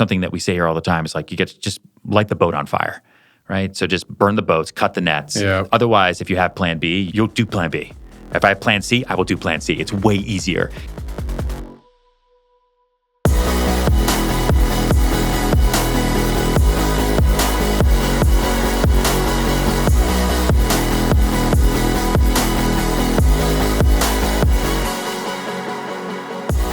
something that we say here all the time. It's like you get to just light the boat on fire, right? So just burn the boats, cut the nets. Yeah. Otherwise, if you have plan B, you'll do plan B. If I have plan C, I will do plan C. It's way easier.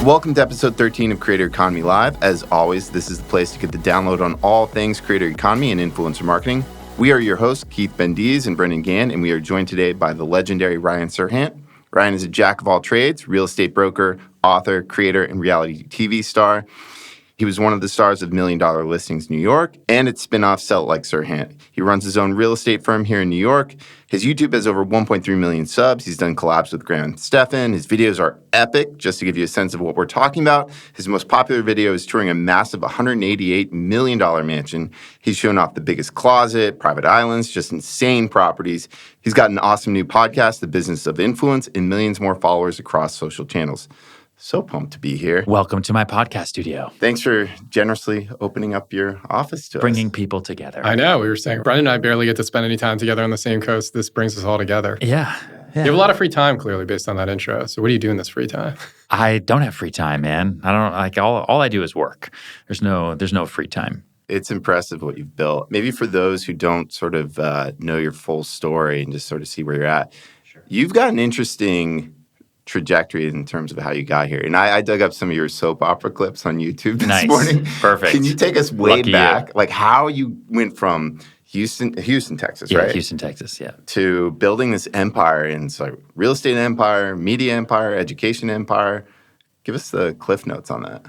Welcome to episode 13 of Creator Economy Live. As always, this is the place to get the download on all things creator economy and influencer marketing. We are your hosts, Keith Bendiz and Brendan Gann, and we are joined today by the legendary Ryan Serhant. Ryan is a jack of all trades, real estate broker, author, creator, and reality TV star. He was one of the stars of $1 Million Listings New York and its spinoff Sell It Like Serhant. He runs his own real estate firm here in New York. His YouTube has over 1.3 million subs. He's done collabs with Grant Stephan. His videos are epic. Just to give you a sense of what we're talking about, his most popular video is touring a massive $188 million mansion. He's shown off the biggest closet, private islands, just insane properties. He's got an awesome new podcast, The Business of Influence, and millions more followers across social channels. So pumped to be here. Welcome to my podcast studio. Thanks for generously opening up your office to us. Bringing people together. I know. We were saying, Brendan and I barely get to spend any time together on the same coast. This brings us all together. Yeah. You have a lot of free time, clearly, based on that intro. So what do you do in this free time? I don't have free time, man. I don't like all I do is work. There's no free time. It's impressive what you've built. Maybe for those who don't sort of know your full story and just sort of see where you're at, sure. You've got an interesting trajectory in terms of how you got here. And I dug up some of your soap opera clips on YouTube this morning. Perfect. Can you take us way Lucky back? you. Like how you went from Houston, Texas, right? Houston, Texas, yeah. To building this empire, and it's like real estate empire, media empire, education empire. Give us the cliff notes on that.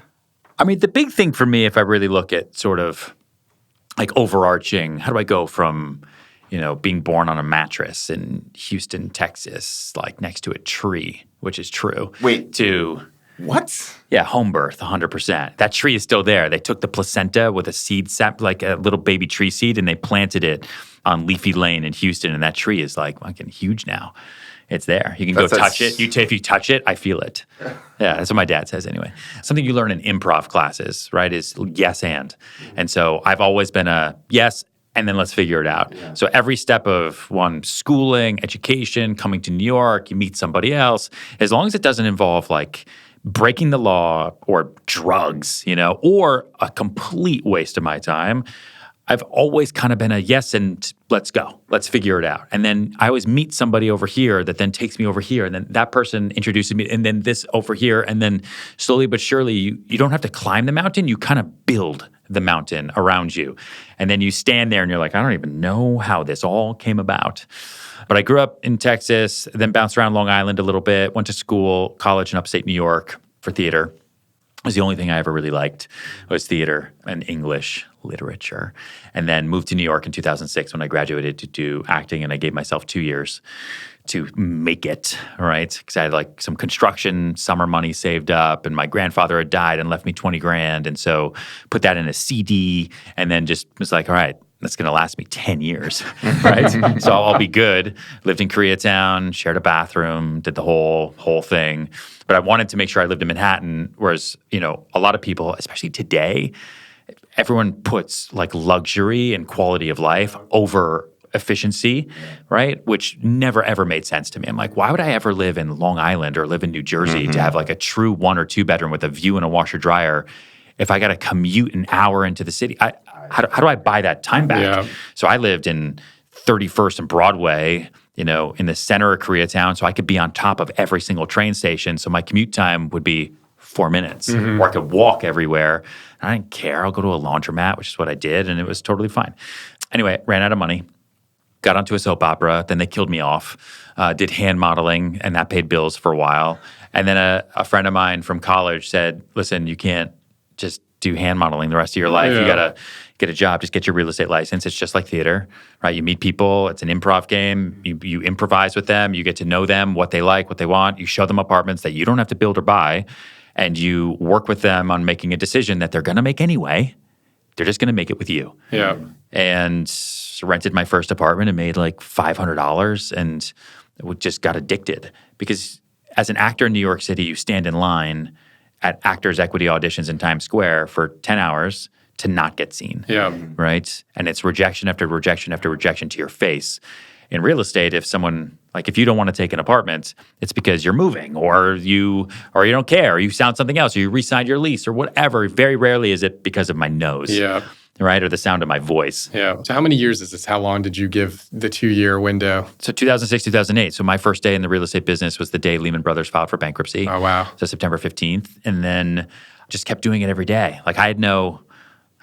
I mean, the big thing for me, if I really look at sort of like overarching, how do I go from, being born on a mattress in Houston, Texas, like next to a tree, which is true. Wait. To what? Yeah, home birth, 100%. That tree is still there. They took the placenta with a seed set, like a little baby tree seed, and they planted it on Leafy Lane in Houston, and that tree is like fucking huge now. It's there. You can go touch it. If you touch it, I feel it. Yeah, that's what my dad says anyway. Something you learn in improv classes, right, is yes and. And so I've always been a yes, and then let's figure it out. Yeah. So every step of schooling, education, coming to New York, you meet somebody else, as long as it doesn't involve like breaking the law or drugs, or a complete waste of my time, I've always kind of been a yes and let's go. Let's figure it out. And then I always meet somebody over here that then takes me over here. And then that person introduces me and then this over here. And then slowly but surely, you don't have to climb the mountain. You kind of build the mountain around you. And then you stand there and you're like, I don't even know how this all came about. But I grew up in Texas, then bounced around Long Island a little bit, went to school, college in upstate New York for theater. It was the only thing I ever really liked was theater and English literature. And then moved to New York in 2006 when I graduated to do acting, and I gave myself 2 years to make it, right? Because I had like some construction summer money saved up, and my grandfather had died and left me 20 grand. And so put that in a CD and then just was like, all right, that's going to last me 10 years, right? So I'll be good. Lived in Koreatown, shared a bathroom, did the whole thing. But I wanted to make sure I lived in Manhattan, whereas, a lot of people, especially today, everyone puts like luxury and quality of life over efficiency, right? Which never, ever made sense to me. I'm like, why would I ever live in Long Island or live in New Jersey to have like a true 1 or 2 bedroom with a view and a washer dryer if I got to commute an hour into the city? How do I buy that time back? Yeah. So I lived in 31st and Broadway, in the center of Koreatown, so I could be on top of every single train station. So my commute time would be 4 minutes, or I could walk everywhere. I didn't care. I'll go to a laundromat, which is what I did, and it was totally fine. Anyway, ran out of money. Got onto a soap opera, then they killed me off, did hand modeling, and that paid bills for a while. And then a friend of mine from college said, listen, you can't just do hand modeling the rest of your life. Yeah. You got to get a job, just get your real estate license. It's just like theater, right? You meet people, it's an improv game. You improvise with them, you get to know them, what they like, what they want. You show them apartments that you don't have to build or buy, and you work with them on making a decision that they're going to make anyway. They're just going to make it with you. Yeah. And rented my first apartment and made like $500 and just got addicted. Because as an actor in New York City, you stand in line at Actors Equity auditions in Times Square for 10 hours to not get seen. Yeah. Right? And it's rejection after rejection after rejection to your face. In real estate, if you don't want to take an apartment, it's because you're moving or you don't care, or you found something else, or you re-signed your lease or whatever. Very rarely is it because of my nose. Yeah. Right? Or the sound of my voice. Yeah. So how many years is this? How long did you give the 2-year window? So 2006, 2008. So my first day in the real estate business was the day Lehman Brothers filed for bankruptcy. Oh, wow. So September 15th. And then just kept doing it every day. Like I had no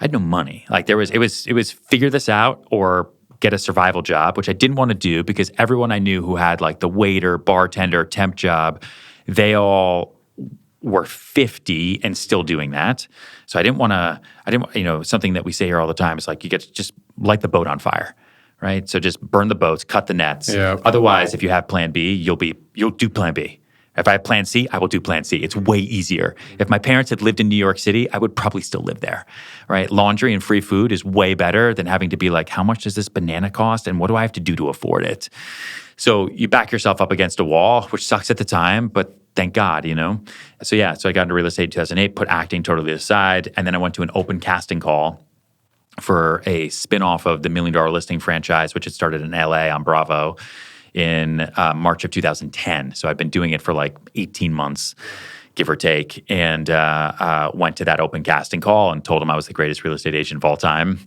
money. Like it was figure this out or get a survival job, which I didn't want to do because everyone I knew who had like the waiter, bartender, temp job, they all were 50 and still doing that. So I didn't want, something that we say here all the time is like, you get to just light the boat on fire, right? So just burn the boats, cut the nets. Yeah. Otherwise, if you have plan B, you'll do plan B. If I have plan C, I will do plan C. It's way easier. If my parents had lived in New York City, I would probably still live there, right? Laundry and free food is way better than having to be like, how much does this banana cost? And what do I have to do to afford it? So you back yourself up against a wall, which sucks at the time, but thank God, So I got into real estate in 2008, put acting totally aside. And then I went to an open casting call for a spinoff of the $1 Million Listing franchise, which had started in LA on Bravo in March of 2010. So I've been doing it for like 18 months, give or take, and went to that open casting call and told them I was the greatest real estate agent of all time.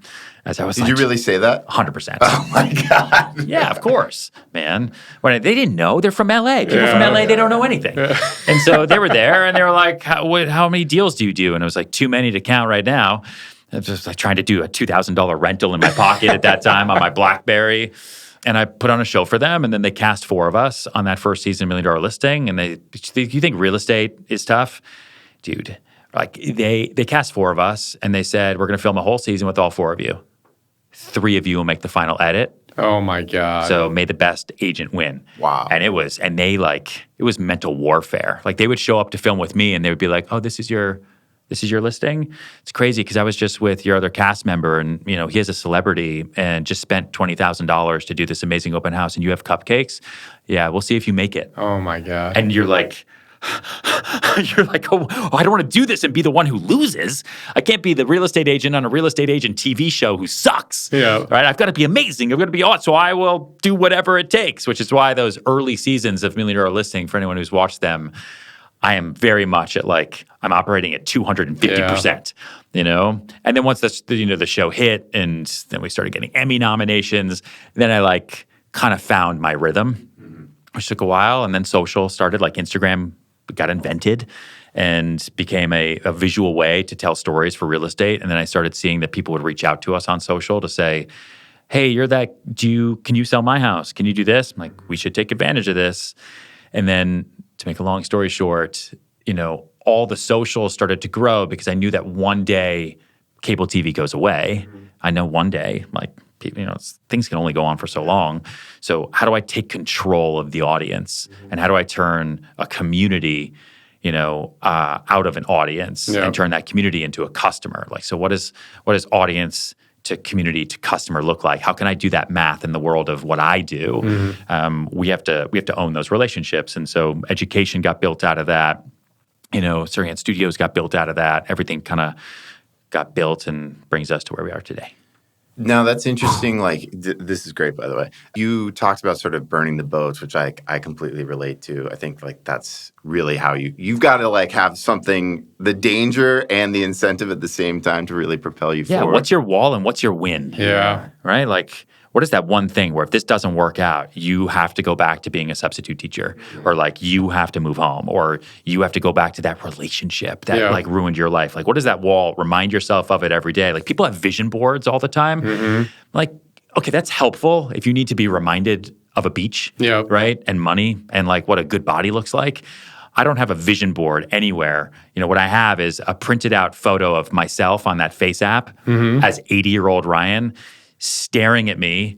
As I was Did you really say that? 100%. Oh my God. Yeah, of course, man. They didn't know. They're from LA. People from LA, they don't know anything. And so they were there and they were like, how many deals do you do? And it was like too many to count right now. I was just like trying to do a $2,000 rental in my pocket at that time on my BlackBerry. And I put on a show for them, and then they cast 4 of us on that first season of $1 Million Listing. And you think real estate is tough? Dude, like they cast 4 of us, and they said, we're going to film a whole season with all 4 of you. 3 of you will make the final edit. Oh my God. So may the best agent win. Wow. And it was mental warfare. Like they would show up to film with me, and they would be like, oh, this is your listing? It's crazy because I was just with your other cast member and, he has a celebrity and just spent $20,000 to do this amazing open house and you have cupcakes? Yeah, we'll see if you make it. Oh my God. And you're like, oh, I don't want to do this and be the one who loses. I can't be the real estate agent on a real estate agent TV show who sucks. Yeah. Right? I've got to be amazing. I've got to be awesome. So I will do whatever it takes, which is why those early seasons of $1 Million Listing, for anyone who's watched them, I am very much at I'm operating at 250%, And then once the show hit and then we started getting Emmy nominations, then I kind of found my rhythm, which took a while. And then social started, Instagram got invented and became a visual way to tell stories for real estate. And then I started seeing that people would reach out to us on social to say, hey, can you sell my house? Can you do this? I'm like, we should take advantage of this. And then to make a long story short, all the socials started to grow because I knew that one day cable TV goes away. Mm-hmm. I know one day, things can only go on for so long. So how do I take control of the audience? Mm-hmm. And how do I turn a community, out of an audience and turn that community into a customer? So what does audience to community to customer look like? How can I do that math in the world of what I do? Mm-hmm. We have to own those relationships. And so education got built out of that. Serhant Studios got built out of that. Everything kind of got built and brings us to where we are today. Now, that's interesting. This is great, by the way. You talked about sort of burning the boats, which I completely relate to. I think that's really how you've got to have something, the danger and the incentive at the same time to really propel you forward. Yeah, what's your wall and what's your win? Yeah. Right? What is that one thing where if this doesn't work out, you have to go back to being a substitute teacher, or you have to move home, or you have to go back to that relationship that ruined your life? What is that wall? Remind yourself of it every day. People have vision boards all the time. Mm-hmm. Okay, that's helpful if you need to be reminded of a beach, right? And money and what a good body looks like. I don't have a vision board anywhere. What I have is a printed out photo of myself on that Face app as 80-year-old Ryan, staring at me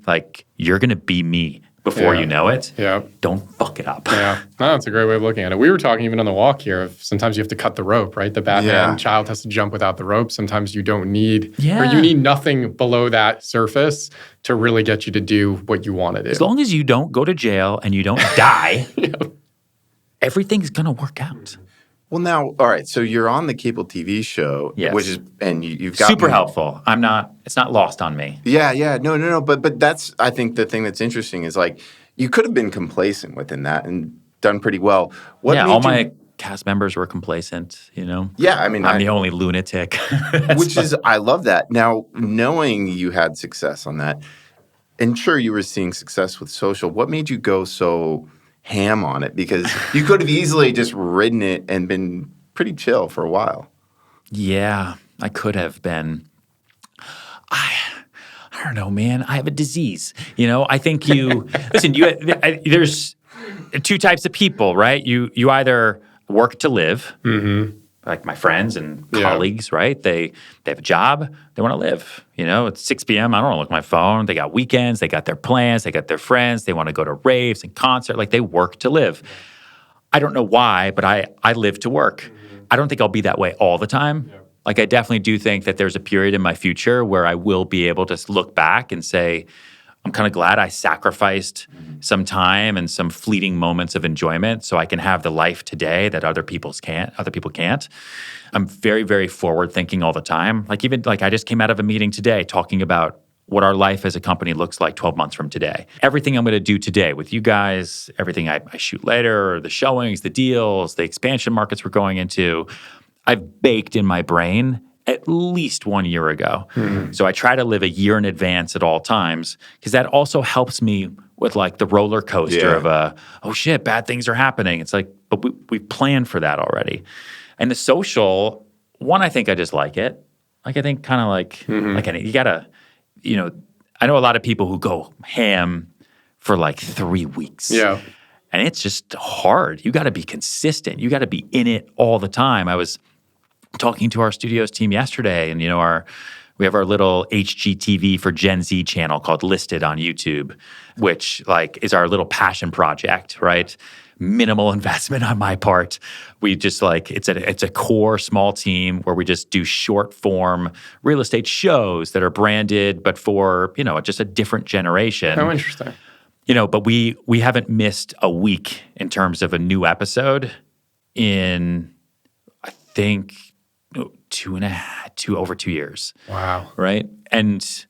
you're going to be me before you know it. Yeah. Don't fuck it up. Yeah. No, that's a great way of looking at it. We were talking even on the walk here of sometimes you have to cut the rope, right? The Batman child has to jump without the rope. Sometimes you don't need, or you need nothing below that surface to really get you to do what you want to do. As long as you don't go to jail and you don't die, everything's going to work out. Well, now, all right. So you're on the cable TV show, Yes. which is, and you've got super helpful. It's not lost on me. Yeah. No. But that's, I think the thing that's interesting is like, you could have been complacent within that and done pretty well. All my cast members were complacent, Yeah, I mean, I'm the only lunatic. I love that. Now, knowing you had success on that, and sure, you were seeing success with social, what made you go so ham on it? Because you could have easily just ridden it and been pretty chill for a while. Yeah, I could have been. I don't know, man. I have a disease. I think listen, there's two types of people, right? You either work to live, like my friends and colleagues, right? They have a job, they want to live. It's 6 p.m., I don't want to look at my phone. They got weekends, they got their plans, they got their friends, they want to go to raves and concerts. Like, they work to live. I don't know why, but I live to work. I don't think I'll be that way all the time. Yeah. Like, I definitely do think that there's a period in my future where I will be able to look back and say, I'm kind of glad I sacrificed some time and some fleeting moments of enjoyment so I can have the life today that other people can't. I'm very, very forward thinking all the time. Like, even I just came out of a meeting today talking about what our life as a company looks like 12 months from today. Everything I'm going to do today with you guys, everything I shoot later, the showings, the deals, the expansion markets we're going into, I've baked in my brain at least 1 year ago. So I try to live a year in advance at all times, because that also helps me with like the roller coaster of oh shit, bad things are happening. It's like, but we've planned for that already. And the social one, I think I just like it. Like, I think kind of like, you gotta, I know a lot of people who go ham for like 3 weeks. Yeah. And it's just hard. You got to be consistent. You got to be in it all the time. I was talking to our studios team yesterday, and we have our little HGTV for Gen Z channel called Listed on YouTube, which is our little passion project, right? Minimal investment on my part. We just it's a core small team where we just do short form real estate shows that are branded, but for just a different generation. How interesting. But we haven't missed a week in terms of a new episode in, I think, over 2 years. Wow. Right? And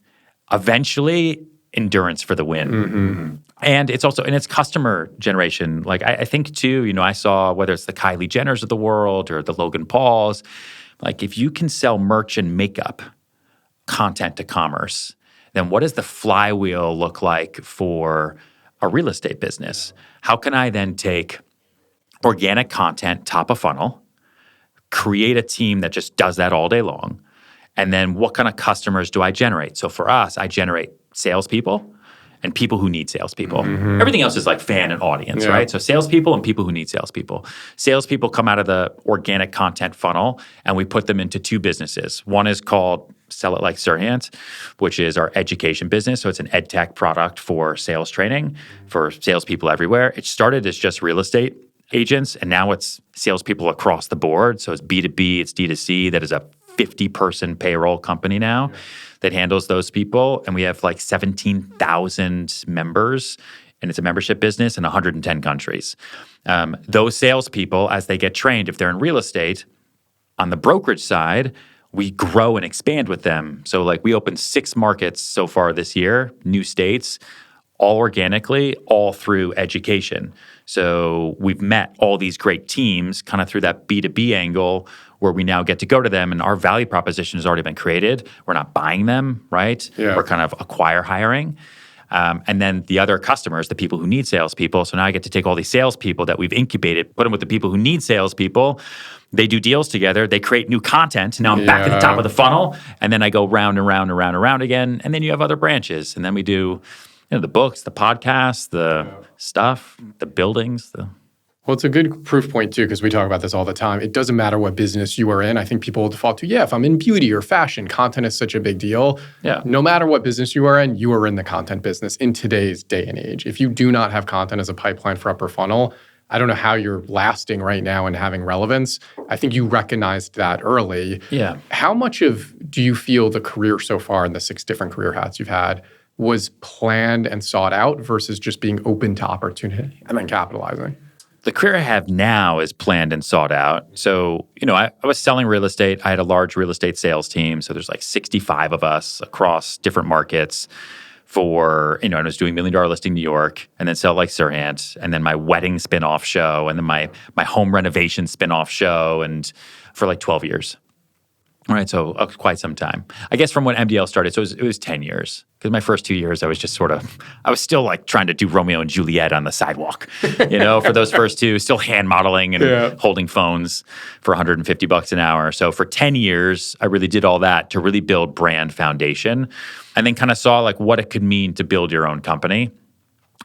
eventually, endurance for the win. And it's customer generation. Like, I think too, I saw whether it's the Kylie Jenners of the world or the Logan Pauls, like, if you can sell merch and makeup content to commerce, then what does the flywheel look like for a real estate business? How can I then take organic content, top of funnel, create a team that just does that all day long, and then what kind of customers do I generate? So for us, I generate salespeople and people who need salespeople. Everything else is like fan and audience, right? So salespeople and people who need salespeople. Salespeople come out of the organic content funnel, and we put them into two businesses. One is called Sell It Like Serhant, which is our education business. So it's an ed tech product for sales training for salespeople everywhere. It started as just real estate agents, and now it's salespeople across the board. So it's B2B, it's D2C. That is a 50-person payroll company now that handles those people. And we have 17,000 members, and it's a membership business in 110 countries. Those salespeople, as they get trained, if they're in real estate, on the brokerage side, we grow and expand with them. So we opened 6 markets so far this year, new states, all organically, all through education. So we've met all these great teams kind of through that B2B angle, where we now get to go to them, and our value proposition has already been created. We're not buying them, right? Yeah. We're kind of acquire hiring. And then the other customers, the people who need salespeople. So now I get to take all these salespeople that we've incubated, put them with the people who need salespeople. They do deals together. They create new content. Now I'm back at the top of the funnel, and then I go round and round and round and round again. And then you have other branches, and then we do the books, the podcasts, the stuff, the buildings. Well, it's a good proof point too, because we talk about this all the time. It doesn't matter what business you are in. I think people will default to, if I'm in beauty or fashion, content is such a big deal. Yeah. No matter what business you are in the content business in today's day and age. If you do not have content as a pipeline for upper funnel, I don't know how you're lasting right now and having relevance. I think you recognized that early. Yeah. How much do you feel the career so far in the 6 different career hats you've had was planned and sought out versus just being open to opportunity and then capitalizing? The career I have now is planned and sought out. So, I was selling real estate. I had a large real estate sales team. So there's like 65 of us across different markets for, I was doing $1 Million Listing New York and then Sell Like Serhant and then my wedding spinoff show and then my home renovation spinoff show and for like 12 years. All right, so quite some time. I guess from when MDL started, so it was 10 years. Because my first 2 years, I was just I was still like trying to do Romeo and Juliet on the sidewalk, for those first two, still hand modeling and holding phones for $150 an hour. So for 10 years, I really did all that to really build brand foundation and then kind of saw like what it could mean to build your own company.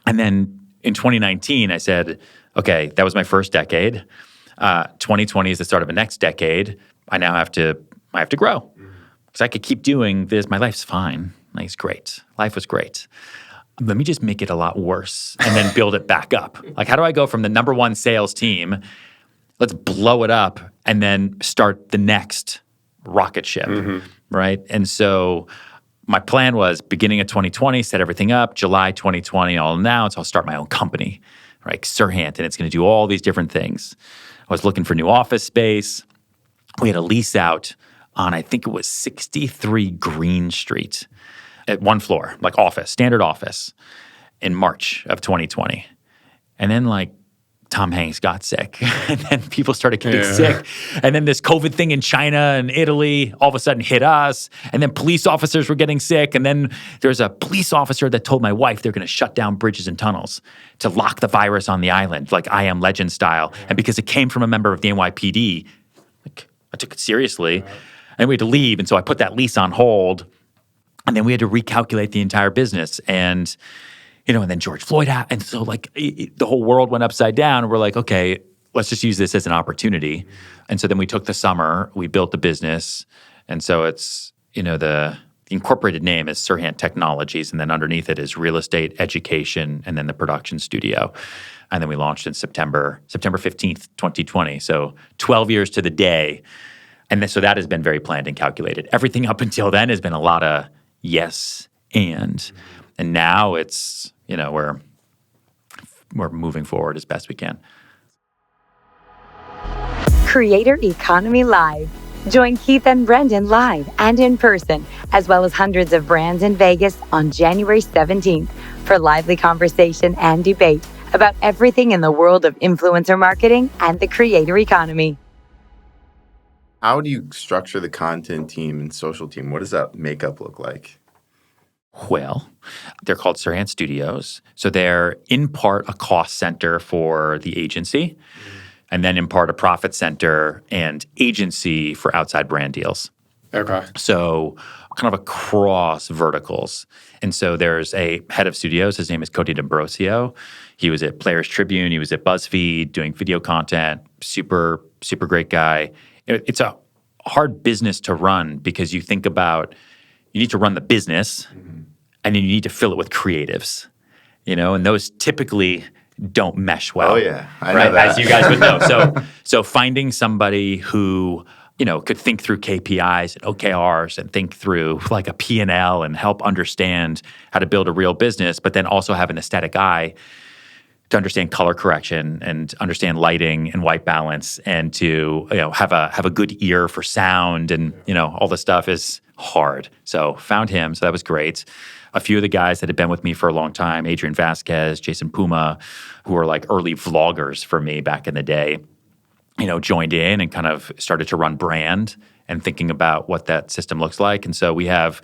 And then in 2019, I said, okay, that was my first decade. 2020 is the start of the next decade. I have to grow because I could keep doing this. My life's fine. Life's great. Life was great. Let me just make it a lot worse and then build it back up. Like, how do I go from the number one sales team? Let's blow it up and then start the next rocket ship, right? And so my plan was beginning of 2020, set everything up. July 2020, I'll announce I'll start my own company, right? Serhant, and it's going to do all these different things. I was looking for new office space. We had a lease out on, I think it was 63 Green Street at one floor, like office, standard office in March of 2020. And then like Tom Hanks got sick and then people started getting sick. And then this COVID thing in China and Italy all of a sudden hit us. And then police officers were getting sick. And then there's a police officer that told my wife they're going to shut down bridges and tunnels to lock the virus on the island, like I Am Legend style. And because it came from a member of the NYPD, like I took it seriously. And we had to leave. And so I put that lease on hold. And then we had to recalculate the entire business. And, and then George Floyd happened. And so like the whole world went upside down. And we're like, okay, let's just use this as an opportunity. And so then we took the summer, we built the business. And so it's, the incorporated name is Serhant Technologies. And then underneath it is real estate, education, and then the production studio. And then we launched in September 15th, 2020. So 12 years to the day. And then, so that has been very planned and calculated. Everything up until then has been a lot of yes and now it's, we're moving forward as best we can. Creator Economy Live. Join Keith and Brendan live and in person, as well as hundreds of brands in Vegas on January 17th for lively conversation and debate about everything in the world of influencer marketing and the creator economy. How do you structure the content team and social team? What does that makeup look like? Well, they're called Serhant Studios. So they're in part a cost center for the agency, and then in part a profit center and agency for outside brand deals. Okay. So kind of across verticals. And so there's a head of studios. His name is Cody D'Ambrosio. He was at Players Tribune. He was at BuzzFeed doing video content. Super, super great guy. It's a hard business to run because you think about, you need to run the business and then you need to fill it with creatives, and those typically don't mesh well. Oh yeah, I know that. As you guys would know. So finding somebody who, could think through KPIs and OKRs and think through like a P&L and help understand how to build a real business, but then also have an aesthetic eye to understand color correction and understand lighting and white balance and to have a good ear for sound and all this stuff is hard. So found him. So that was great. A few of the guys that had been with me for a long time, Adrian Vasquez, Jason Puma, who were like early vloggers for me back in the day, joined in and kind of started to run brand and thinking about what that system looks like. And so we have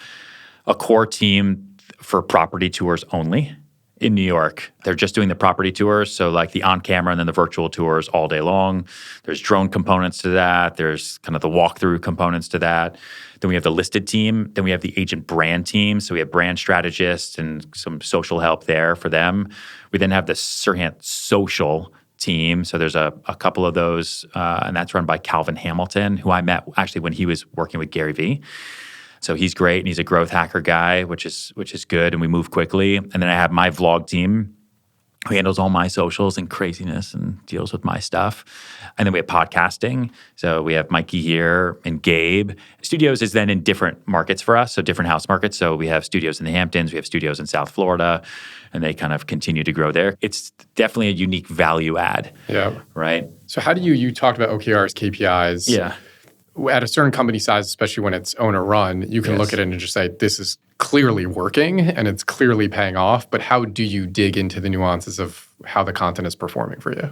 a core team for property tours only. In New York, they're just doing the property tours, so like the on-camera and then the virtual tours all day long. There's drone components to that. There's kind of the walkthrough components to that. Then we have the listed team. Then we have the agent brand team. So we have brand strategists and some social help there for them. We then have the Serhant social team. So there's a couple of those, and that's run by Calvin Hamilton, who I met actually when he was working with Gary Vee. So he's great, and he's a growth hacker guy, which is good, and we move quickly. And then I have my vlog team, who handles all my socials and craziness and deals with my stuff. And then we have podcasting. So we have Mikey here and Gabe. Studios is then in different markets for us, so different house markets. So we have studios in the Hamptons, we have studios in South Florida, and they kind of continue to grow there. It's definitely a unique value add. Yeah. Right? So how do you talked about OKRs, KPIs. Yeah. At a certain company size, especially when it's owner run, you can look at it and just say, this is clearly working and it's clearly paying off. But how do you dig into the nuances of how the content is performing for you?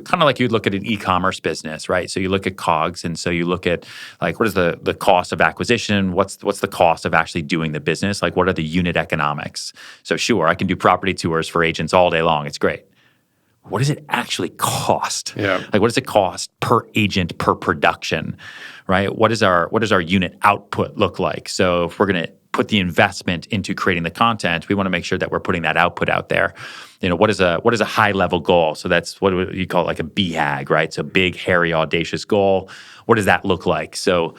Kind of like you'd look at an e-commerce business, right? So you look at COGS, and so you look at like what is the cost of acquisition? What's the cost of actually doing the business? Like what are the unit economics? So sure, I can do property tours for agents all day long. It's great. What does it actually cost? Yeah. Like what does it cost per agent per production, right? What does our unit output look like? So if we're going to put the investment into creating the content, we want to make sure that we're putting that output out there. What is a high level goal? So that's what you call it, like a BHAG, right? So big, hairy, audacious goal. What does that look like? So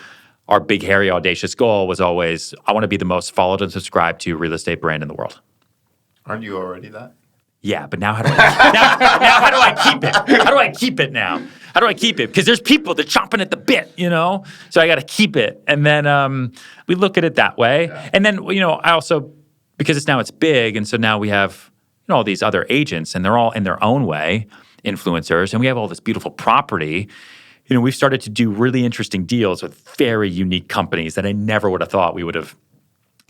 our big, hairy, audacious goal was always, I want to be the most followed and subscribed to real estate brand in the world. Aren't you already that? Yeah, but now how do I keep it? How do I keep it now? How do I keep it? Because there's people, they're chomping at the bit, So I got to keep it. And then we look at it that way. Yeah. And then, I also, because it's big, and so now we have, all these other agents, and they're all in their own way influencers, and we have all this beautiful property. We've started to do really interesting deals with very unique companies that I never would have thought we would have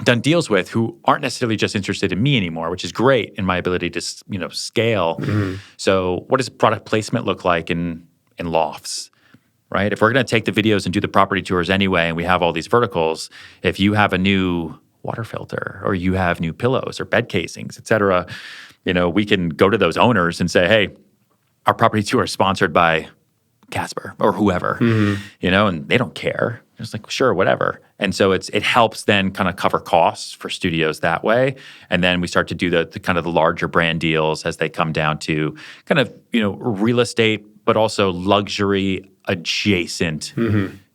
done deals with, who aren't necessarily just interested in me anymore, which is great in my ability to, scale. Mm-hmm. So what does product placement look like in lofts, right? If we're going to take the videos and do the property tours anyway, and we have all these verticals, if you have a new water filter or you have new pillows or bed casings, et cetera, we can go to those owners and say, hey, our property tour is sponsored by Casper or whoever, and they don't care. It's like, sure, whatever. And so it helps then kind of cover costs for studios that way. And then we start to do the kind of the larger brand deals as they come down to kind of, real estate, but also luxury adjacent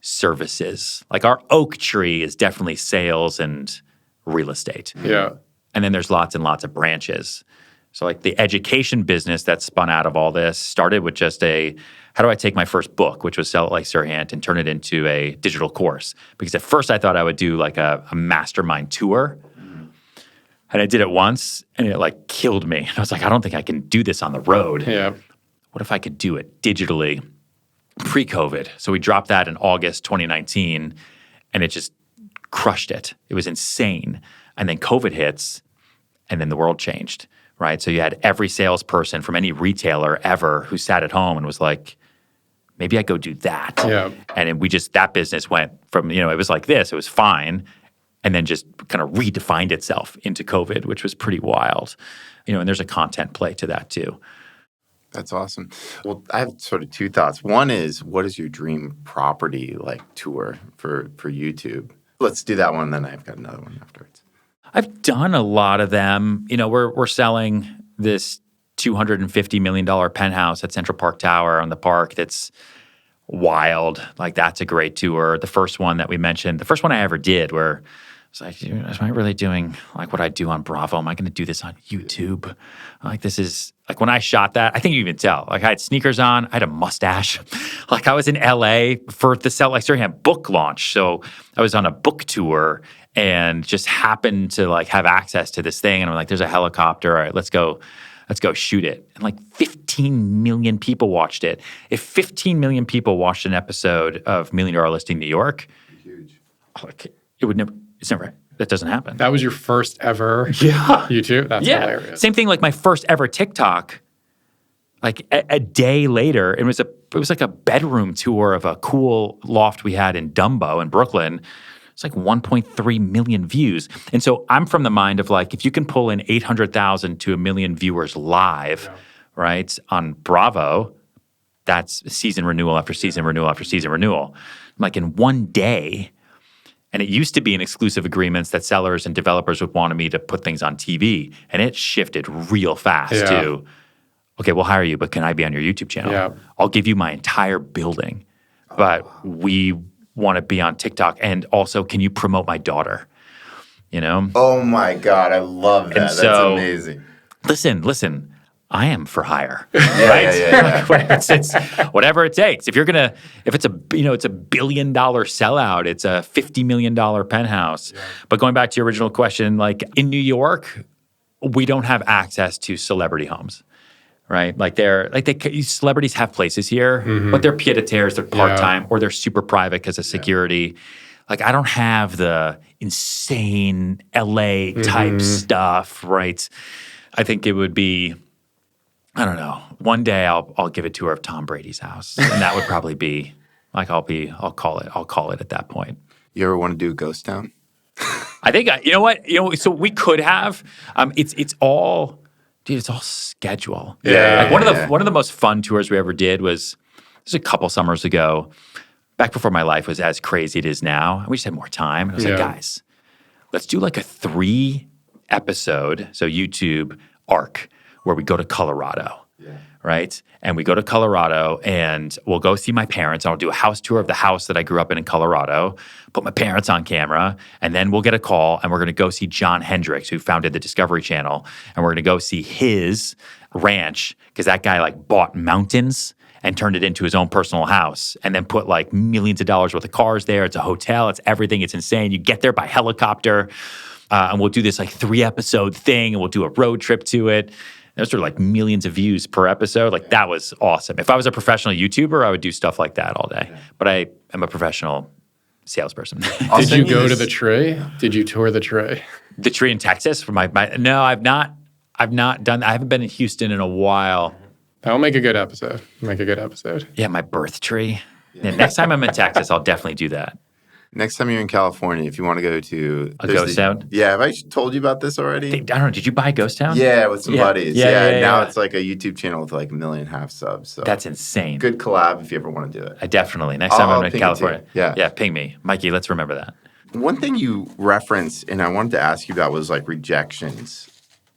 services. Like our oak tree is definitely sales and real estate. Yeah. And then there's lots and lots of branches. So like the education business that spun out of all this started with just how do I take my first book, which was Sell It Like Serhant, and turn it into a digital course? Because at first I thought I would do like a mastermind tour. And I did it once, and it like killed me. And I was like, I don't think I can do this on the road. Yeah. What if I could do it digitally pre-COVID? So we dropped that in August 2019, and it just crushed it. It was insane. And then COVID hits, and then the world changed, right? So you had every salesperson from any retailer ever who sat at home and was like, maybe I go do that. Yeah. And then that business went from, it was like this, it was fine, and then just kind of redefined itself into COVID, which was pretty wild. And there's a content play to that too. That's awesome. Well, I have sort of two thoughts. One is, what is your dream property like tour for YouTube? Let's do that one, then I've got another one afterwards. I've done a lot of them. We're selling this $250 million penthouse at Central Park Tower on the park that's wild. Like, that's a great tour. The first one that we mentioned, the first one I ever did, where it's like, am I really doing like what I do on Bravo? Am I going to do this on YouTube? Like, this is like, when I shot that, I think you can tell. Like, I had sneakers on, I had a mustache. Like, I was in LA for the Sell It Like Serhant book launch. So I was on a book tour and just happened to like have access to this thing. And I'm like, there's a helicopter. All right, let's go shoot it. And like 15 million people watched it. If 15 million people watched an episode of $1 Million Listing New York, huge. Like, it's never, that doesn't happen. That was your first ever YouTube? That's hilarious. Same thing like my first ever TikTok. Like a day later, it was like a bedroom tour of a cool loft we had in Dumbo in Brooklyn. It's like 1.3 million views. And so I'm from the mind of like, if you can pull in 800,000 to 1 million viewers live, right, on Bravo, that's season renewal after season renewal after season renewal. Like in one day. And it used to be in exclusive agreements that sellers and developers would want me to put things on TV. And it shifted real fast to, okay, we'll hire you, but can I be on your YouTube channel? Yeah. I'll give you my entire building, but we want to be on TikTok. And also, can you promote my daughter? Oh my God, I love that. That's amazing. Listen, I am for hire, right? It's whatever it takes. If it's a $1 billion sellout, it's a $50 million penthouse. Yeah. But going back to your original question, like in New York, we don't have access to celebrity homes, right? Celebrities have places here, but they're pied-à-terres, they're part-time, or they're super private because of security. Like I don't have the insane LA type stuff, right? I think it would be, I don't know. One day I'll give a tour of Tom Brady's house, and that would probably be like I'll call it at that point. You ever want to do a ghost town? I think so we could have. It's all schedule. Yeah. One of the most fun tours we ever did was a couple summers ago, back before my life was as crazy as it is now. And we just had more time. And I was like, guys, let's do like a 3-episode, so YouTube arc, where we go to Colorado, right? And we go to Colorado and we'll go see my parents. I'll do a house tour of the house that I grew up in Colorado, put my parents on camera, and then we'll get a call and we're going to go see John Hendricks, who founded the Discovery Channel, and we're going to go see his ranch because that guy like bought mountains and turned it into his own personal house and then put like millions of dollars worth of cars there. It's a hotel. It's everything. It's insane. You get there by helicopter. And we'll do this like 3-episode thing and we'll do a road trip to it. Those are like millions of views per episode. Like that was awesome. If I was a professional YouTuber, I would do stuff like that all day. But I am a professional salesperson. Did you go to the tree? Did you tour the tree? The tree in Texas for no, I've not done. I haven't been in Houston in a while. That'll make a good episode. Yeah, my birth tree. Yeah, next time I'm in Texas, I'll definitely do that. Next time you're in California, if you want to go to a ghost town. Yeah, have I told you about this already? I don't know. Did you buy Ghost Town? Yeah, with some buddies. Yeah, now it's like a YouTube channel with like 1.5 million subs. So that's insane. Good collab if you ever want to do it. I definitely. Next time I'm in California. Yeah, ping me. Mikey, let's remember that. One thing you referenced, and I wanted to ask you about, was like rejections.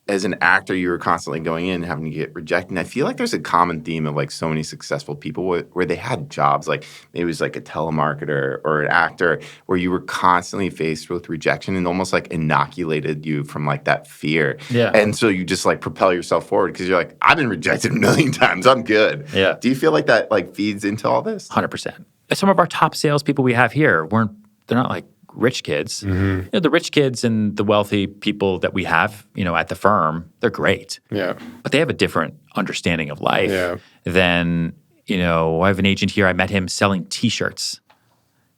As an actor, you were constantly going in and having to get rejected. And I feel like there's a common theme of like so many successful people where they had jobs, like maybe it was like a telemarketer or an actor, where you were constantly faced with rejection and almost like inoculated you from like that fear. Yeah. And so you just like propel yourself forward because you're like, I've been rejected 1 million times. I'm good. Yeah. Do you feel like that like feeds into all this? 100%. Some of our top salespeople we have here they're not like rich kids. The rich kids and the wealthy people that we have, at the firm, they're great. Yeah. But they have a different understanding of life than, I have an agent here. I met him selling T-shirts,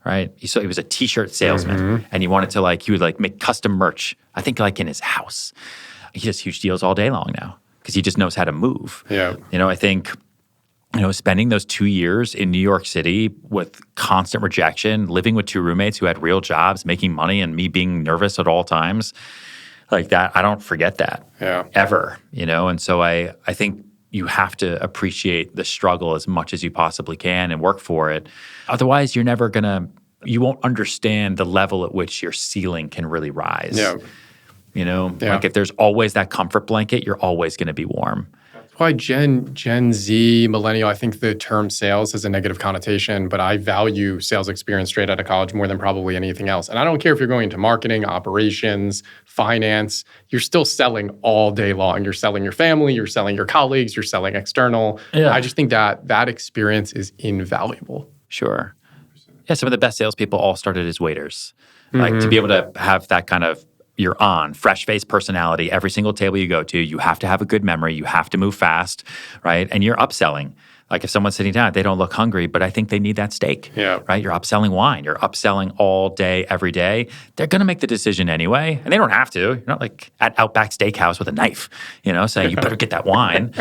right? He was a T-shirt salesman, and he wanted to he would make custom merch, I think in his house. He does huge deals all day long now because he just knows how to move. Yeah. I think spending those 2 years in New York City with constant rejection, living with 2 roommates who had real jobs, making money, and me being nervous at all times, like that, I don't forget that ever, And so I think you have to appreciate the struggle as much as you possibly can and work for it. Otherwise, you won't understand the level at which your ceiling can really rise. Yeah. Like if there's always that comfort blanket, you're always going to be warm. Why Gen Z, millennial, I think the term sales has a negative connotation, but I value sales experience straight out of college more than probably anything else. And I don't care if you're going into marketing, operations, finance, you're still selling all day long. You're selling your family, you're selling your colleagues, you're selling external. Yeah. I just think that experience is invaluable. Sure. Yeah, some of the best salespeople all started as waiters. Like to be able to have that kind of fresh-faced personality. Every single table you go to, you have to have a good memory. You have to move fast, right? And you're upselling. Like if someone's sitting down, they don't look hungry, but I think they need that steak, right? You're upselling wine. You're upselling all day, every day. They're going to make the decision anyway, and they don't have to. You're not like at Outback Steakhouse with a knife, saying you better get that wine.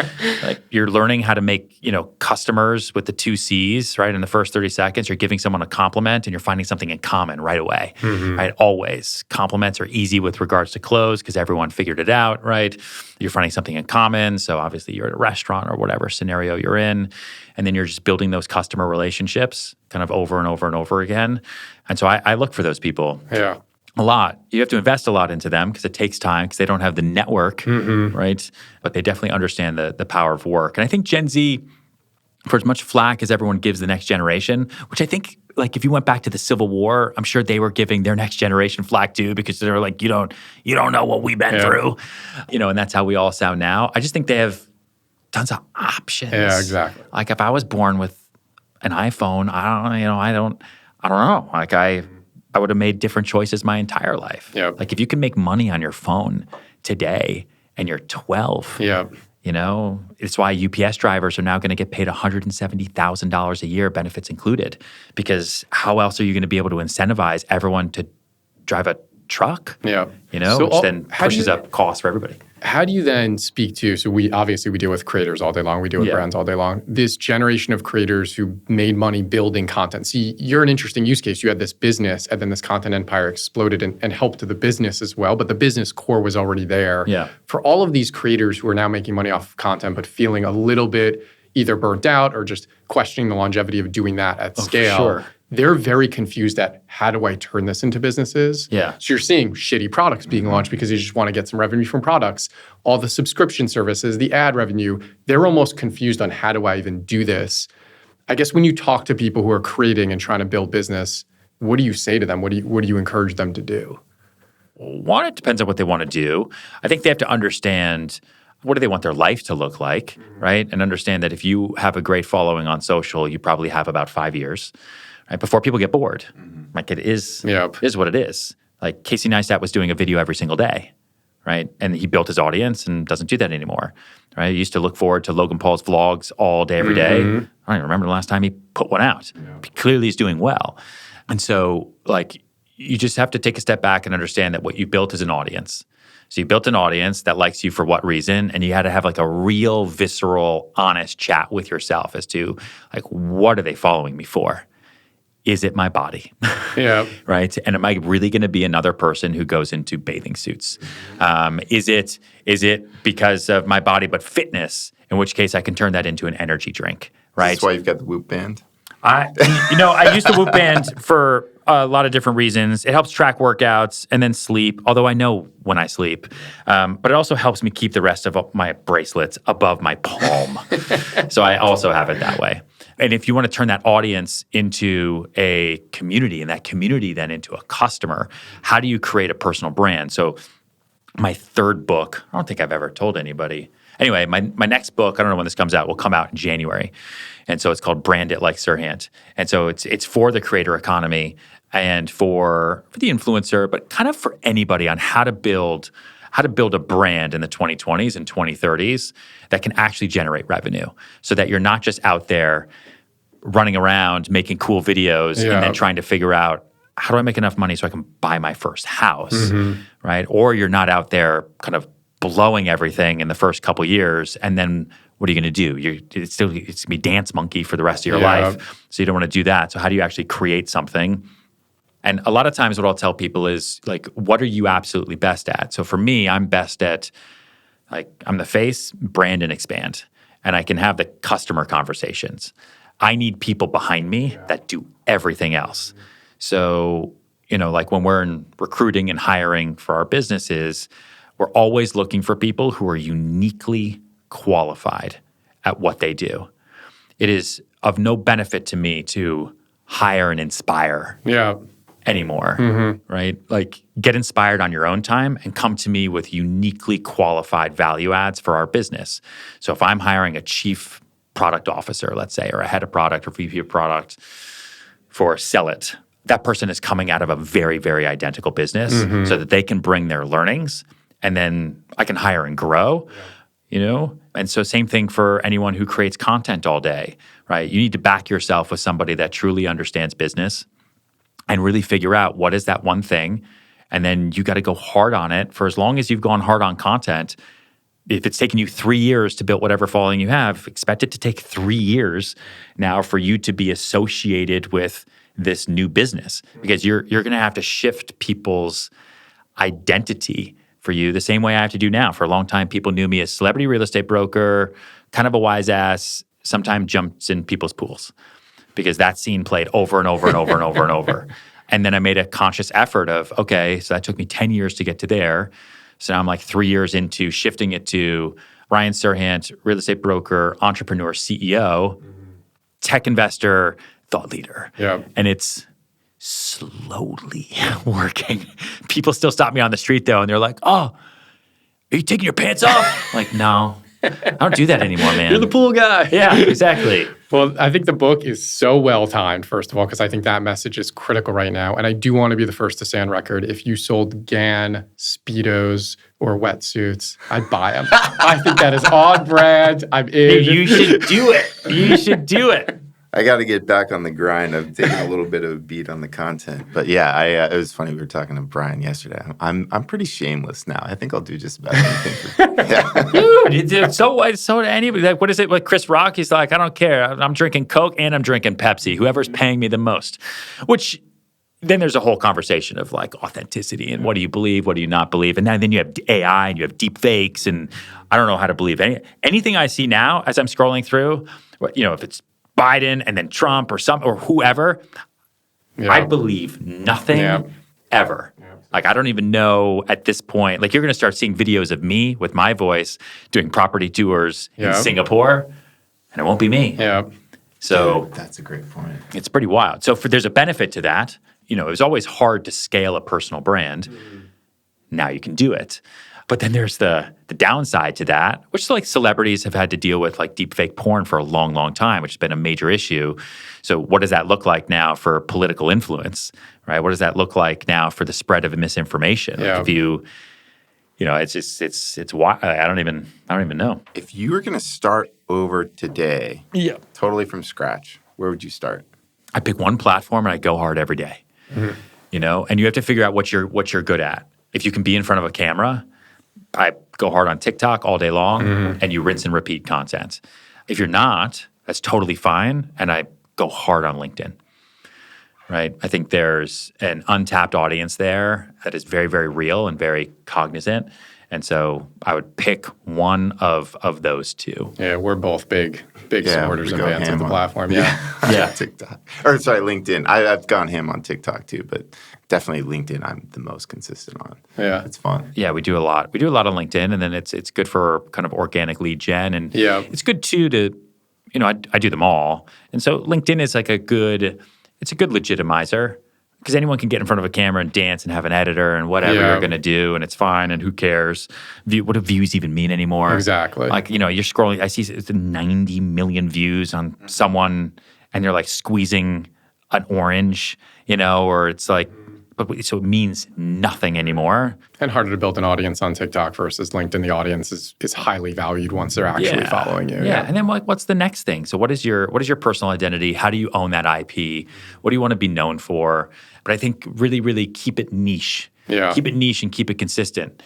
Like you're learning how to make, customers with the 2 C's, right? In the first 30 seconds, you're giving someone a compliment and you're finding something in common right away, right? Always. Compliments are easy with regards to close because everyone figured it out, right? You're finding something in common. So obviously you're at a restaurant or whatever scenario you're in. And then you're just building those customer relationships kind of over and over and over again. And so I look for those people a lot. You have to invest a lot into them because it takes time because they don't have the network, right? But they definitely understand the power of work. And I think Gen Z, for as much flack as everyone gives the next generation, which I think if you went back to the Civil War, I'm sure they were giving their next generation flack too because they were like, you don't know what we've been through, and that's how we all sound now. I just think they have tons of options. Yeah, exactly. Like if I was born with an iPhone, I don't know. Like I would have made different choices my entire life. Yep. Like if you can make money on your phone today and you're 12, Yep. It's why UPS drivers are now going to get paid $170,000 a year, benefits included, because how else are you going to be able to incentivize everyone to drive a truck? Yeah. Which then pushes up costs for everybody. How do you then speak to, so we deal with creators all day long, we deal with brands all day long, this generation of creators who made money building content. See, you're an interesting use case. You had this business and then this content empire exploded and helped the business as well, but the business core was already there. Yeah. For all of these creators who are now making money off of content but feeling a little bit either burnt out or just questioning the longevity of doing that at scale, sure. They're very confused at how do I turn this into businesses? Yeah. So you're seeing shitty products being launched because you just want to get some revenue from products. All the subscription services, the ad revenue, they're almost confused on how do I even do this? I guess when you talk to people who are creating and trying to build business, what do you say to them? What do you encourage them to do? One, it depends on what they want to do. I think they have to understand what do they want their life to look like, right? And understand that if you have a great following on social, you probably have about 5 years. Right, before people get bored. Like it is what it is. Like Casey Neistat was doing a video every single day, right? And he built his audience and doesn't do that anymore, right? He used to look forward to Logan Paul's vlogs all day, every day. I don't even remember the last time he put one out. Clearly he's doing well. And so like you just have to take a step back and understand that what you built is an audience. So you built an audience that likes you for what reason, and you had to have like a real visceral, honest chat with yourself as to like, what are they following me for? Is it my body? Yeah. Right? And am I really going to be another person who goes into bathing suits? Is it because of my body but fitness, in which case I can turn that into an energy drink, right? That's why you've got the Whoop band. I use the Whoop band for a lot of different reasons. It helps track workouts and then sleep, although I know when I sleep. But it also helps me keep the rest of my bracelets above my palm. So I also have it that way. And if you want to turn that audience into a community and that community then into a customer, how do you create a personal brand? So my third book, I don't think I've ever told anybody. Anyway, my next book, I don't know when this comes out, will come out in January. And so it's called Brand It Like Serhant. And so it's for the creator economy and for the influencer, but kind of for anybody on how to build a brand in the 2020s and 2030s that can actually generate revenue so that you're not just out there running around making cool videos and then trying to figure out how do I make enough money so I can buy my first house, right? Or you're not out there kind of blowing everything in the first couple years and then what are you going to do? It's going to be dance monkey for the rest of your life. So you don't want to do that. So how do you actually create something? And a lot of times what I'll tell people is like, what are you absolutely best at? So for me, I'm best at I'm the face, brand and expand. And I can have the customer conversations. I need people behind me that do everything else. So, when we're in recruiting and hiring for our businesses, we're always looking for people who are uniquely qualified at what they do. It is of no benefit to me to hire and inspire anymore, right? Like get inspired on your own time and come to me with uniquely qualified value adds for our business. So if I'm hiring a chief product officer, let's say, or a head of product or VP of product for Sell It, that person is coming out of a very, very identical business so that they can bring their learnings and then I can hire and grow, And so same thing for anyone who creates content all day, right? You need to back yourself with somebody that truly understands business and really figure out what is that one thing. And then you got to go hard on it for as long as you've gone hard on content. If it's taken you 3 years to build whatever following you have, expect it to take 3 years now for you to be associated with this new business because you're going to have to shift people's identity for you the same way I have to do now. For a long time, people knew me as celebrity real estate broker, kind of a wise ass, sometimes jumps in people's pools because that scene played over and over and over and over and over. And then I made a conscious effort of, okay, so that took me 10 years to get to there. So now I'm 3 years into shifting it to Ryan Serhant, real estate broker, entrepreneur, CEO, tech investor, thought leader. Yeah. And it's slowly working. People still stop me on the street though, and they're like, "Oh, are you taking your pants off?" Like, no, I don't do that anymore, man. You're the pool guy. Yeah, exactly. Well, I think the book is so well timed, first of all, because I think that message is critical right now. And I do want to be the first to say on record, if you sold GAN, Speedos, or wetsuits, I'd buy them. I think that is on brand. I'm in. Dude, you should do it. You should do it. I got to get back on the grind of taking a little bit of a beat on the content. But yeah, it was funny. We were talking to Brian yesterday. I'm pretty shameless now. I think I'll do just about anything. Dude, so anybody, like, what is it? Like Chris Rock, he's like, I don't care. I'm drinking Coke and I'm drinking Pepsi. Whoever's paying me the most. Which then there's a whole conversation of like authenticity and what do you believe, what do you not believe, and then you have AI and you have deep fakes, and I don't know how to believe anything I see now as I'm scrolling through. If it's Biden and then Trump or whoever, I believe nothing ever. Yeah. Like, I don't even know at this point. Like, you're going to start seeing videos of me with my voice doing property tours in Singapore, and it won't be me. Yeah. So that's a great point. It's pretty wild. So there's a benefit to that. It was always hard to scale a personal brand. Now you can do it. But then there's the downside to that, which like celebrities have had to deal with, like deep fake porn for a long, long time, which has been a major issue. So what does that look like now for political influence, right? What does that look like now for the spread of misinformation? Yeah. Like it's wild. I don't even know. If you were going to start over today, totally from scratch, where would you start? I pick one platform and I go hard every day. Mm-hmm. And you have to figure out what you're good at. If you can be in front of a camera, I go hard on TikTok all day long, and you rinse and repeat content. If you're not, that's totally fine, and I go hard on LinkedIn, right? I think there's an untapped audience there that is very, very real and very cognizant, and so I would pick one of those two. Yeah, we're both big supporters and fans of the platform. Yeah. TikTok. Or sorry, LinkedIn. I've gone ham on TikTok too, but definitely LinkedIn I'm the most consistent on. Yeah. It's fun. Yeah, we do a lot. We do a lot on LinkedIn, and then it's good for kind of organic lead gen. And it's good too to, I do them all. And so LinkedIn is like it's a good legitimizer. Because anyone can get in front of a camera and dance and have an editor and whatever you're going to do, and it's fine, and who cares? What do views even mean anymore? Exactly. Like, you're scrolling, I see it's 90 million views on someone, and they're like squeezing an orange, or it's like, so it means nothing anymore. And harder to build an audience on TikTok versus LinkedIn. The audience is highly valued once they're actually following you. Yeah. And then what's the next thing? So what is your personal identity? How do you own that IP? What do you want to be known for? But I think really, really keep it niche. Yeah. Keep it niche and keep it consistent.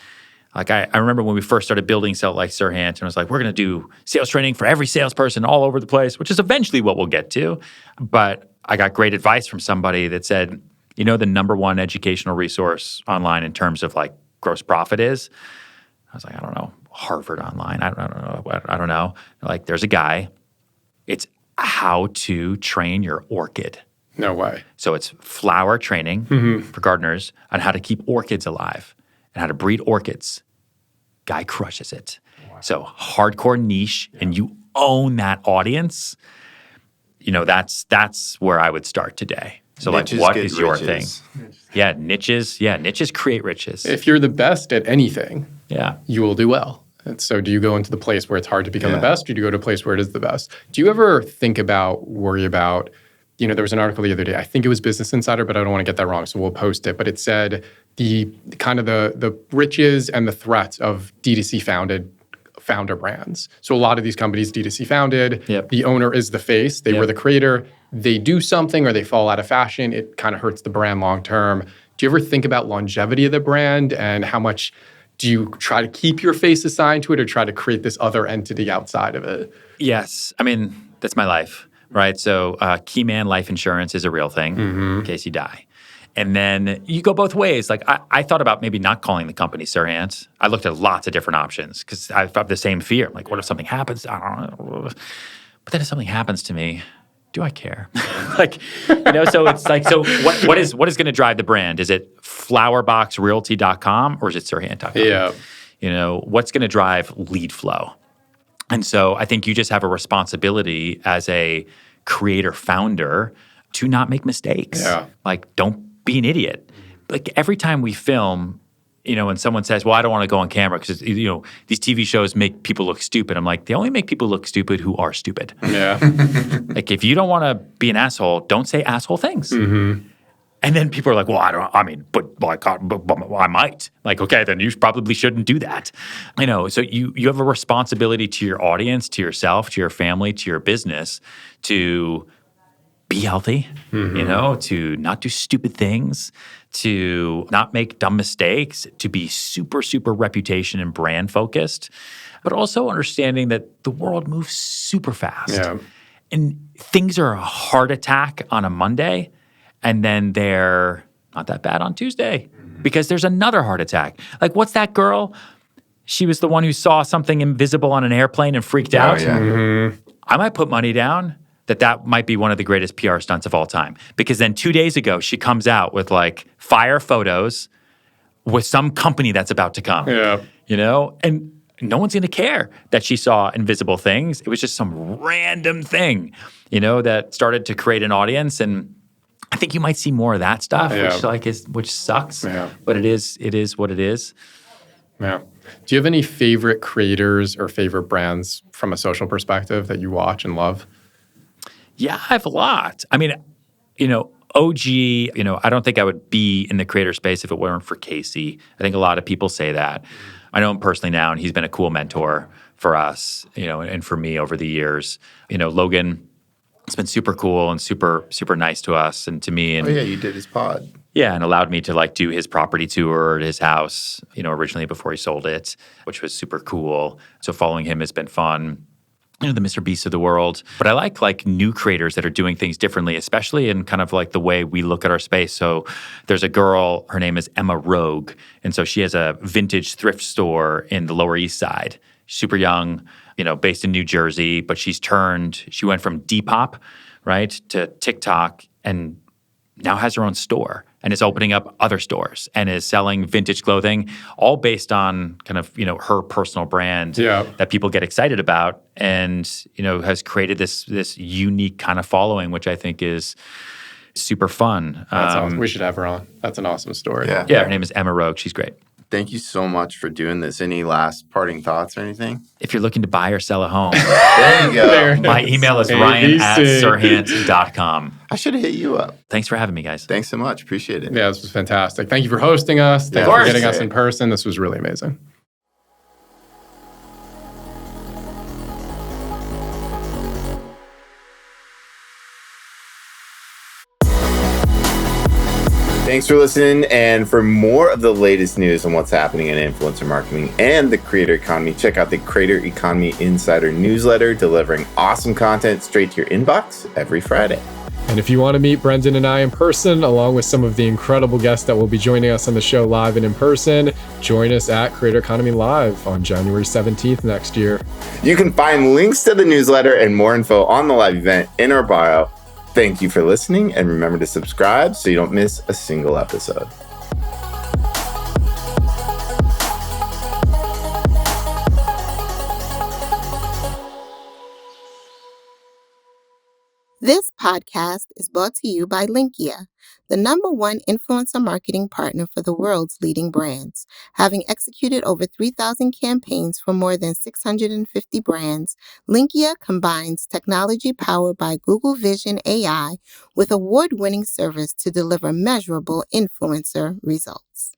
Like I remember when we first started building Sell Like Serhant, and I was like, we're going to do sales training for every salesperson all over the place, which is eventually what we'll get to. But I got great advice from somebody that said, the number one educational resource online in terms of like gross profit is? I was like, I don't know, Harvard Online. I don't know. Like, there's a guy. It's how to train your orchid. No way. So it's flower training for gardeners on how to keep orchids alive and how to breed orchids. Guy crushes it. Wow. So hardcore niche, and you own that audience. That's where I would start today. So niches, like, what is your thing? Yeah, niches. Yeah, niches create riches. If you're the best at anything, you will do well. And so do you go into the place where it's hard to become the best, or do you go to a place where it is the best? Do you ever worry about, there was an article the other day, I think it was Business Insider, but I don't want to get that wrong, so we'll post it. But it said the kind of the riches and the threats of D2C founder brands. So a lot of these companies D2C founded, the owner is the face, they were the creator, they do something or they fall out of fashion, it kind of hurts the brand long term. Do you ever think about longevity of the brand, and how much do you try to keep your face assigned to it or try to create this other entity outside of it? Yes. I mean, that's my life, right? So key man life insurance is a real thing in case you die. And then you go both ways. Like, I thought about maybe not calling the company Serhant. I looked at lots of different options because I have the same fear. I'm like, what if something happens? I don't know. But then if something happens to me, do I care? So it's like, so what is going to drive the brand? Is it flowerboxrealty.com or is it Serhant.com? Yeah. What's going to drive lead flow? And so I think you just have a responsibility as a creator founder to not make mistakes. Yeah. Like, don't be an idiot. Like, every time we film, when someone says, well, I don't want to go on camera because, these TV shows make people look stupid. I'm like, they only make people look stupid who are stupid. Yeah. Like, if you don't want to be an asshole, don't say asshole things. Mm-hmm. And then people are like, well, I might. Like, okay, then you probably shouldn't do that. So you have a responsibility to your audience, to yourself, to your family, to your business to be healthy, to not do stupid things, to not make dumb mistakes, to be super, super reputation and brand focused, but also understanding that the world moves super fast. Yeah. And things are a heart attack on a Monday, and then they're not that bad on Tuesday because there's another heart attack. Like, what's that girl? She was the one who saw something invisible on an airplane and freaked out. Yeah. Mm-hmm. I might put money down that might be one of the greatest PR stunts of all time. Because then 2 days ago, she comes out with like fire photos with some company that's about to come. Yeah. And no one's going to care that she saw invisible things. It was just some random thing, that started to create an audience. And I think you might see more of that stuff, which sucks. Yeah. But it is what it is. Yeah. Do you have any favorite creators or favorite brands from a social perspective that you watch and love? Yeah, I have a lot. I mean, OG, I don't think I would be in the creator space if it weren't for Casey. I think a lot of people say that. I know him personally now, and he's been a cool mentor for us, and for me over the years. Logan, it's been super cool and super, super nice to us and to me. And, you did his pod. Yeah, and allowed me to do his property tour at his house, originally before he sold it, which was super cool. So following him has been fun. The Mr. Beasts of the world. But I like new creators that are doing things differently, especially in kind of like the way we look at our space. So there's a girl, her name is Emma Rogue. And so she has a vintage thrift store in the Lower East Side. Super young, based in New Jersey, but she went from Depop, right, to TikTok and now has her own store and is opening up other stores and is selling vintage clothing, all based on kind of, her personal brand that people get excited about and, has created this unique kind of following, which I think is super fun. That's awesome. We should have her on. That's an awesome story. Yeah, her name is Emma Rogue. She's great. Thank you so much for doing this. Any last parting thoughts or anything? If you're looking to buy or sell a home, there you go. My email is ryan@serhant.com. I should have hit you up. Thanks for having me, guys. Thanks so much. Appreciate it. Yeah, this was fantastic. Thank you for hosting us. Thanks for getting us in person. This was really amazing. Thanks for listening. And for more of the latest news on what's happening in influencer marketing and the creator economy, check out the Creator Economy Insider newsletter, delivering awesome content straight to your inbox every Friday. And if you want to meet Brendan and I in person, along with some of the incredible guests that will be joining us on the show live and in person, join us at Creator Economy Live on January 17th next year. You can find links to the newsletter and more info on the live event in our bio. Thank you for listening, and remember to subscribe so you don't miss a single episode. This podcast is brought to you by Linkia, the #1 influencer marketing partner for the world's leading brands. Having executed over 3,000 campaigns for more than 650 brands, Linkia combines technology powered by Google Vision AI with award-winning service to deliver measurable influencer results.